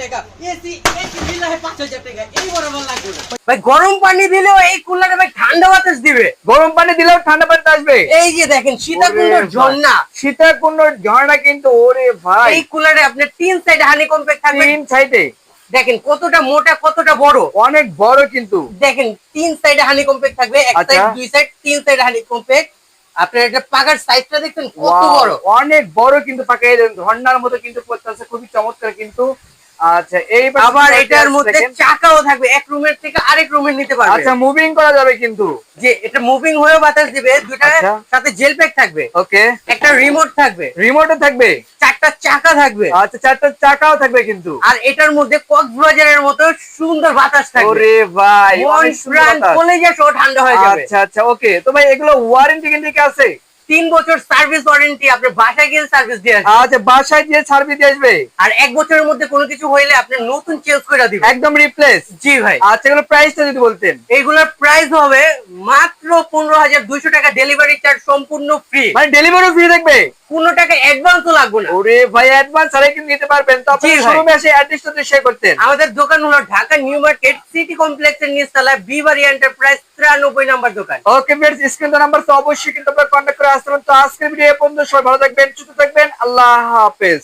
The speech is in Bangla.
টাকা, এসি এসি দিলে হয় 5000 টাকা, এই বরাবর লাগবে না। ভাই গরম পানি দিলেও এই কুলারে ভাই ঠান্ডা বাতাস দিবে। গরম পানি দিলেও ঠান্ডা পানি আসবে। এই যে দেখেন সীতাকুণ্ডের ওরে ঝর্ণা, সীতাকুণ্ডের ঝর্ণা কিন্তু, ওরে ভাই এই কুলারে আপনার 3 সাইডে হানি কম্প্যাক্ট থাকবে। 3 সাইডে দেখেন কতটা মোটা কতটা বড়, অনেক বড় কিন্তু। দেখেন 3 সাইডে হানি কম্প্যাক্ট থাকবে, এক আচ্ছা। সাইড দুই সাইড 3 সাইডে হানি কম্প্যাক্ট। আপনার এটা পাকার সাইজটা দেখছেন কত Wow, বড়, অনেক বড় কিন্তু পাকা, এই ঝর্ণার মতো কিন্তু পড়তেছে, খুবই চমৎকার কিন্তু। আচ্ছা এই আবার এটার মধ্যে চাকাও থাকবে, এক রুমের থেকে আরেক রুমে নিতে পারবে। আচ্ছা মুভিং করা যাবে কিন্তু, যে এটা মুভিং হয়েও বাতাস দিবে। দুইটা আচ্ছা। সাথে জেল প্যাক থাকবে, ওকে একটা রিমোট থাকবে, রিমোটও থাকবে, চারটা চাকা থাকবে, আচ্ছা 4টা চাকাও থাকবে কিন্তু। আর এটার মধ্যে কক্সবাজারের মতো সুন্দর বাতাস থাকবে। ওরে ভাই মন অনেক সুন্দর প্রাণ বাতাস। কলেজে সহ ঠান্ডা হয়ে যাবে। আচ্ছা আচ্ছা ওকে, তো ভাই এগুলো ওয়ারেন্টি কিন্তু কি আছে? 3 বছর সার্ভিস ওয়ারেন্টি, আপনার বাসায় গিয়ে সার্ভিস দিয়ে আসবে। আচ্ছা বাসায় দিয়ে সার্ভিস দিয়ে আসবে, আর 1 বছরের মধ্যে কোনো কিছু হইলে আপনি নতুন চেঞ্জ করে দিবেন। একদম রিপ্লেস। জি ভাই, আচ্ছা এগুলো প্রাইসটা যদি বলতেন। এইগুলোর প্রাইস হবে মাত্র 15200 টাকা, ডেলিভারি চার্জ সম্পূর্ণ ফ্রি। মানে ডেলিভারিও ফ্রি থাকবে? কোনো টাকা অ্যাডভান্সও লাগবে না। ওরে ভাই অ্যাডভান্স ছাড়াই কিন্তু নিতে পারবেন। তো আপনি জি ভাই। শোরুমে এসে অ্যাড্রেসটা দিয়ে শেয়ার করতেন। আমাদের দোকান হলো ঢাকা নিউ মার্কেট সিটি কমপ্লেক্সের নিচতলায় বিবাড়ি এন্টারপ্রাইজ 93 নম্বর দোকান। ওকে ভিউয়ার্স, স্ক্রিন নাম্বার তো অবশ্যই কিন্তু আপনারা কন্টাক্ট করে আসতে পারেন। তো আজকের ভিডিও এ পর্যন্ত, সবাই ভালো থাকবেন, সুস্থ থাকবেন, আল্লাহ হাফেজ।